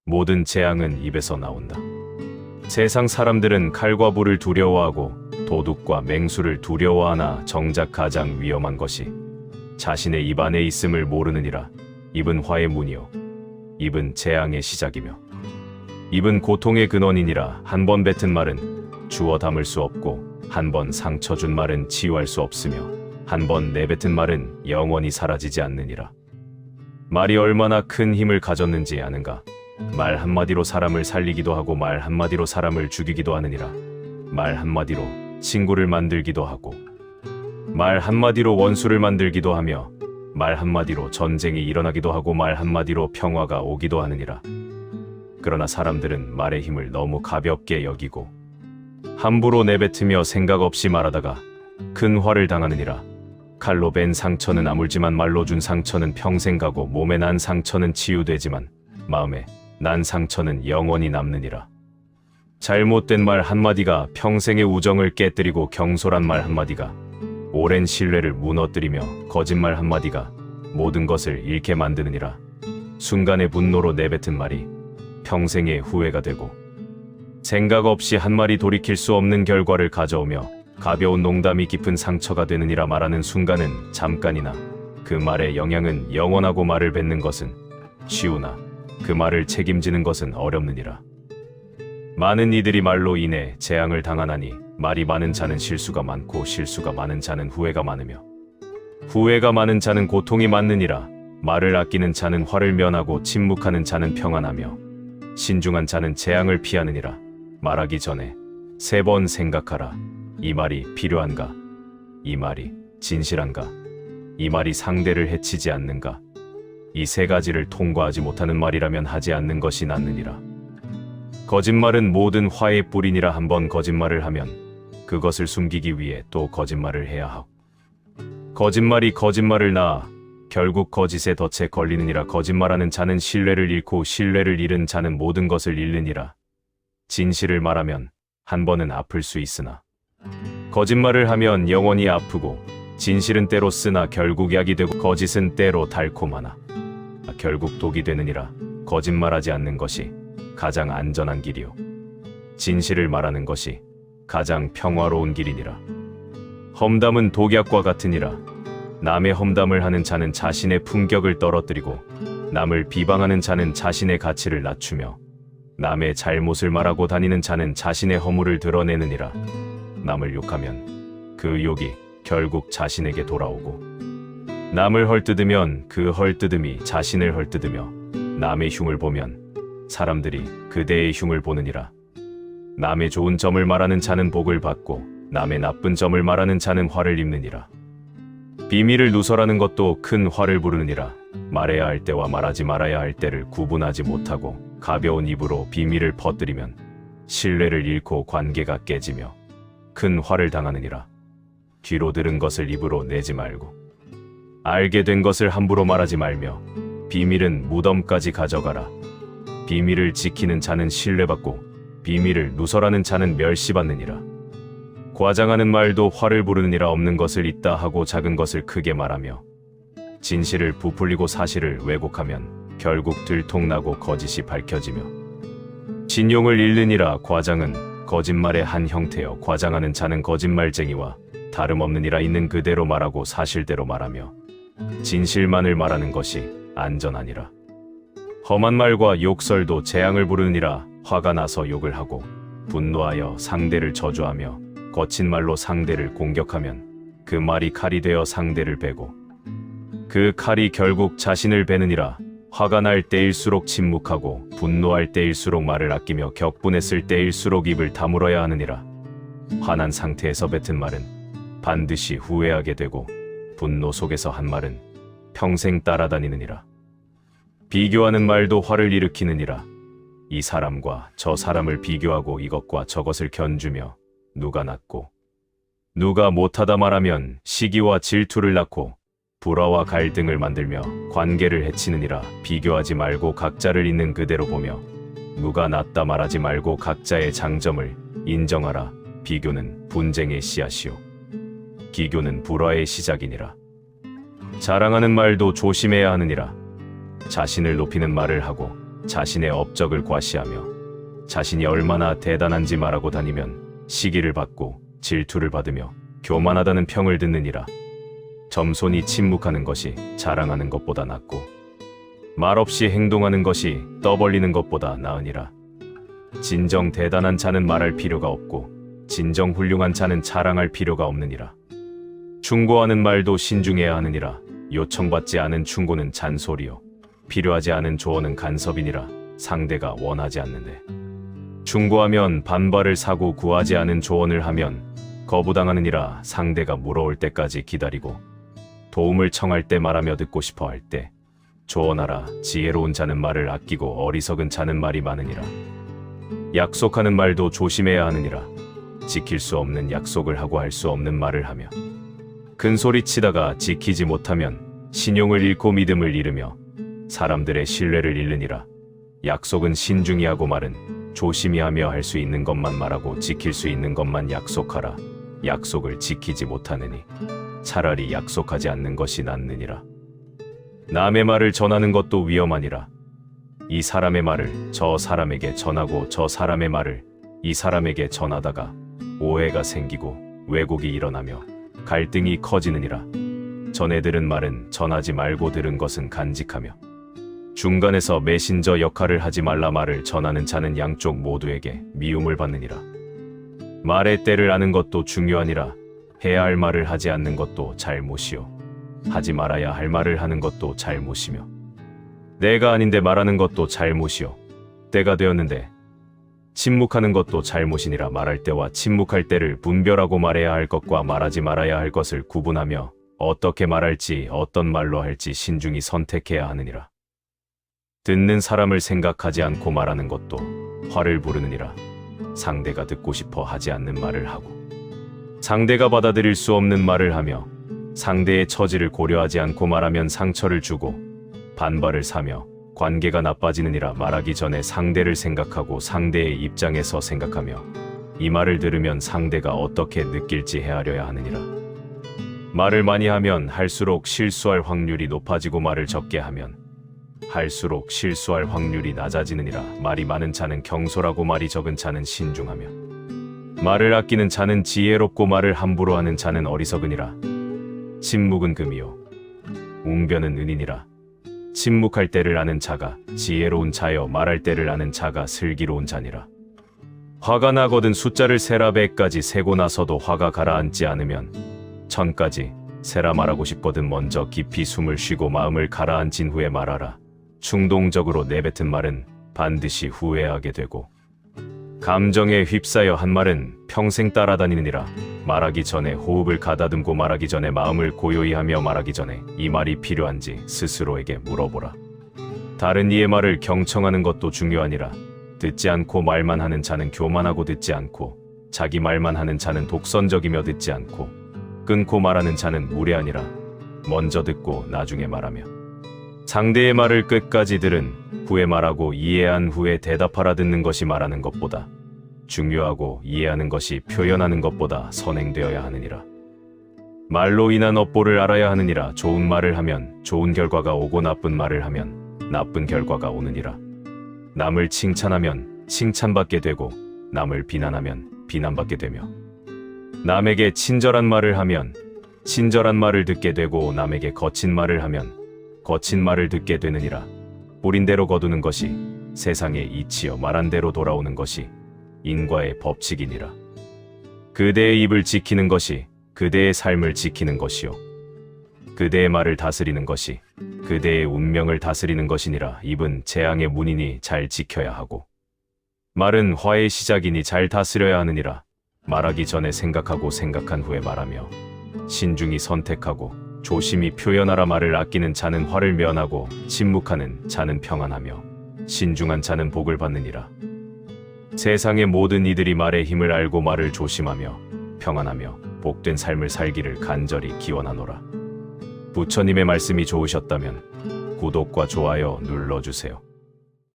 모든 재앙은 입에서 나온다. 세상 사람들은 칼과 불을 두려워하고 도둑과 맹수를 두려워하나 정작 가장 위험한 것이 자신의 입 안에 있음을 모르느니라. 입은 화의 문이요 입은 재앙의 시작이며 입은 고통의 근원이니라. 한 번 뱉은 말은 주워 담을 수 없고 한 번 상처 준 말은 치유할 수 없으며 한 번 내뱉은 말은 영원히 사라지지 않느니라. 말이 얼마나 큰 힘을 가졌는지 아는가? 말 한마디로 사람을 살리기도 하고 말 한마디로 사람을 죽이기도 하느니라. 말 한마디로 친구를 만들기도 하고 말 한마디로 원수를 만들기도 하며 말 한마디로 전쟁이 일어나기도 하고 말 한마디로 평화가 오기도 하느니라. 그러나 사람들은 말의 힘을 너무 가볍게 여기고 함부로 내뱉으며 생각 없이 말하다가 큰 화를 당하느니라. 칼로 벤 상처는 아물지만 말로 준 상처는 평생 가고 몸에 난 상처는 치유되지만 마음에 난 상처는 영원히 남느니라. 잘못된 말 한마디가 평생의 우정을 깨뜨리고 경솔한 말 한마디가 오랜 신뢰를 무너뜨리며 거짓말 한마디가 모든 것을 잃게 만드느니라. 순간의 분노로 내뱉은 말이 평생의 후회가 되고 생각 없이 한 말이 돌이킬 수 없는 결과를 가져오며 가벼운 농담이 깊은 상처가 되느니라. 말하는 순간은 잠깐이나 그 말의 영향은 영원하고 말을 뱉는 것은 쉬우나 그 말을 책임지는 것은 어렵느니라. 많은 이들이 말로 인해 재앙을 당하나니 말이 많은 자는 실수가 많고 실수가 많은 자는 후회가 많으며 후회가 많은 자는 고통이 많느니라. 말을 아끼는 자는 화를 면하고 침묵하는 자는 평안하며 신중한 자는 재앙을 피하느니라. 말하기 전에 3번 생각하라. 이 말이 필요한가? 이 말이 진실한가? 이 말이 상대를 해치지 않는가? 이 3가지를 통과하지 못하는 말이라면 하지 않는 것이 낫느니라. 거짓말은 모든 화의 뿌리니라. 한번 거짓말을 하면 그것을 숨기기 위해 또 거짓말을 해야 하고 거짓말이 거짓말을 낳아 결국 거짓의 덫에 걸리느니라. 거짓말하는 자는 신뢰를 잃고 신뢰를 잃은 자는 모든 것을 잃느니라. 진실을 말하면 한 번은 아플 수 있으나 거짓말을 하면 영원히 아프고 진실은 때로 쓰나 결국 약이 되고 거짓은 때로 달콤하나 결국 독이 되느니라. 거짓말하지 않는 것이 가장 안전한 길이요 진실을 말하는 것이 가장 평화로운 길이니라. 험담은 독약과 같으니라. 남의 험담을 하는 자는 자신의 품격을 떨어뜨리고 남을 비방하는 자는 자신의 가치를 낮추며 남의 잘못을 말하고 다니는 자는 자신의 허물을 드러내느니라. 남을 욕하면 그 욕이 결국 자신에게 돌아오고 남을 헐뜯으면 그 헐뜯음이 자신을 헐뜯으며 남의 흉을 보면 사람들이 그대의 흉을 보느니라. 남의 좋은 점을 말하는 자는 복을 받고 남의 나쁜 점을 말하는 자는 화를 입느니라. 비밀을 누설하는 것도 큰 화를 부르느니라. 말해야 할 때와 말하지 말아야 할 때를 구분하지 못하고 가벼운 입으로 비밀을 퍼뜨리면 신뢰를 잃고 관계가 깨지며 큰 화를 당하느니라. 귀로 들은 것을 입으로 내지 말고 알게 된 것을 함부로 말하지 말며 비밀은 무덤까지 가져가라. 비밀을 지키는 자는 신뢰받고 비밀을 누설하는 자는 멸시받느니라. 과장하는 말도 화를 부르느니라. 없는 것을 있다 하고 작은 것을 크게 말하며 진실을 부풀리고 사실을 왜곡하면 결국 들통나고 거짓이 밝혀지며 진용을 잃느니라. 과장은 거짓말의 한 형태여 과장하는 자는 거짓말쟁이와 다름없느니라. 있는 그대로 말하고 사실대로 말하며 진실만을 말하는 것이 안전하니라. 험한 말과 욕설도 재앙을 부르느니라. 화가 나서 욕을 하고 분노하여 상대를 저주하며 거친 말로 상대를 공격하면 그 말이 칼이 되어 상대를 베고 그 칼이 결국 자신을 베느니라. 화가 날 때일수록 침묵하고 분노할 때일수록 말을 아끼며 격분했을 때일수록 입을 다물어야 하느니라. 화난 상태에서 뱉은 말은 반드시 후회하게 되고 분노 속에서 한 말은 평생 따라다니느니라. 비교하는 말도 화를 일으키느니라. 이 사람과 저 사람을 비교하고 이것과 저것을 견주며 누가 낫고 누가 못하다 말하면 시기와 질투를 낳고 불화와 갈등을 만들며 관계를 해치느니라. 비교하지 말고 각자를 있는 그대로 보며 누가 낫다 말하지 말고 각자의 장점을 인정하라. 비교는 분쟁의 씨앗이요 기교는 불화의 시작이니라. 자랑하는 말도 조심해야 하느니라. 자신을 높이는 말을 하고 자신의 업적을 과시하며 자신이 얼마나 대단한지 말하고 다니면 시기를 받고 질투를 받으며 교만하다는 평을 듣느니라. 점손이 침묵하는 것이 자랑하는 것보다 낫고 말없이 행동하는 것이 떠벌리는 것보다 나으니라. 진정 대단한 자는 말할 필요가 없고 진정 훌륭한 자는 자랑할 필요가 없느니라. 충고하는 말도 신중해야 하느니라. 요청받지 않은 충고는 잔소리요 필요하지 않은 조언은 간섭이니라. 상대가 원하지 않는데 충고하면 반발을 사고 구하지 않은 조언을 하면 거부당하느니라. 상대가 물어올 때까지 기다리고 도움을 청할 때 말하며 듣고 싶어 할 때 조언하라. 지혜로운 자는 말을 아끼고 어리석은 자는 말이 많으니라. 약속하는 말도 조심해야 하느니라. 지킬 수 없는 약속을 하고 할 수 없는 말을 하며 큰 소리치다가 지키지 못하면 신용을 잃고 믿음을 잃으며 사람들의 신뢰를 잃느니라. 약속은 신중히 하고 말은 조심히 하며 할 수 있는 것만 말하고 지킬 수 있는 것만 약속하라. 약속을 지키지 못하느니 차라리 약속하지 않는 것이 낫느니라. 남의 말을 전하는 것도 위험하니라. 이 사람의 말을 저 사람에게 전하고 저 사람의 말을 이 사람에게 전하다가 오해가 생기고 왜곡이 일어나며 갈등이 커지느니라. 전에 들은 말은 전하지 말고 들은 것은 간직하며 중간에서 메신저 역할을 하지 말라. 말을 전하는 자는 양쪽 모두에게 미움을 받느니라. 말의 때를 아는 것도 중요하니라. 해야 할 말을 하지 않는 것도 잘못이요 하지 말아야 할 말을 하는 것도 잘못이며 내가 아닌데 말하는 것도 잘못이요 때가 되었는데 침묵하는 것도 잘못이니라. 말할 때와 침묵할 때를 분별하고 말해야 할 것과 말하지 말아야 할 것을 구분하며 어떻게 말할지 어떤 말로 할지 신중히 선택해야 하느니라. 듣는 사람을 생각하지 않고 말하는 것도 화를 부르느니라. 상대가 듣고 싶어 하지 않는 말을 하고 상대가 받아들일 수 없는 말을 하며 상대의 처지를 고려하지 않고 말하면 상처를 주고 반발을 사며 관계가 나빠지느니라. 말하기 전에 상대를 생각하고 상대의 입장에서 생각하며 이 말을 들으면 상대가 어떻게 느낄지 헤아려야 하느니라. 말을 많이 하면 할수록 실수할 확률이 높아지고 말을 적게 하면 할수록 실수할 확률이 낮아지느니라. 말이 많은 자는 경솔하고 말이 적은 자는 신중하며 말을 아끼는 자는 지혜롭고 말을 함부로 하는 자는 어리석으니라. 침묵은 금이요 웅변은 은이니라. 침묵할 때를 아는 자가 지혜로운 자여 말할 때를 아는 자가 슬기로운 자니라. 화가 나거든 숫자를 세라. 100까지 세고 나서도 화가 가라앉지 않으면 1000까지 세라. 말하고 싶거든 먼저 깊이 숨을 쉬고 마음을 가라앉힌 후에 말하라. 충동적으로 내뱉은 말은 반드시 후회하게 되고 감정에 휩싸여 한 말은 평생 따라다니느니라. 말하기 전에 호흡을 가다듬고 말하기 전에 마음을 고요히 하며 말하기 전에 이 말이 필요한지 스스로에게 물어보라. 다른 이의 말을 경청하는 것도 중요하니라. 듣지 않고 말만 하는 자는 교만하고 듣지 않고 자기 말만 하는 자는 독선적이며 듣지 않고 끊고 말하는 자는 무례하니라. 먼저 듣고 나중에 말하며 상대의 말을 끝까지 들은 후에 말하고 이해한 후에 대답하라. 듣는 것이 말하는 것보다 중요하고 이해하는 것이 표현하는 것보다 선행되어야 하느니라. 말로 인한 업보를 알아야 하느니라. 좋은 말을 하면 좋은 결과가 오고 나쁜 말을 하면 나쁜 결과가 오느니라. 남을 칭찬하면 칭찬받게 되고 남을 비난하면 비난받게 되며 남에게 친절한 말을 하면 친절한 말을 듣게 되고 남에게 거친 말을 하면 거친 말을 듣게 되느니라. 뿌린 대로 거두는 것이 세상의 이치여 말한 대로 돌아오는 것이 인과의 법칙이니라. 그대의 입을 지키는 것이 그대의 삶을 지키는 것이요 그대의 말을 다스리는 것이 그대의 운명을 다스리는 것이니라. 입은 재앙의 문이니 잘 지켜야 하고 말은 화의 시작이니 잘 다스려야 하느니라. 말하기 전에 생각하고 생각한 후에 말하며 신중히 선택하고 조심히 표현하라. 말을 아끼는 자는 화를 면하고 침묵하는 자는 평안하며 신중한 자는 복을 받느니라. 세상의 모든 이들이 말의 힘을 알고 말을 조심하며 평안하며 복된 삶을 살기를 간절히 기원하노라. 부처님의 말씀이 좋으셨다면 구독과 좋아요 눌러주세요.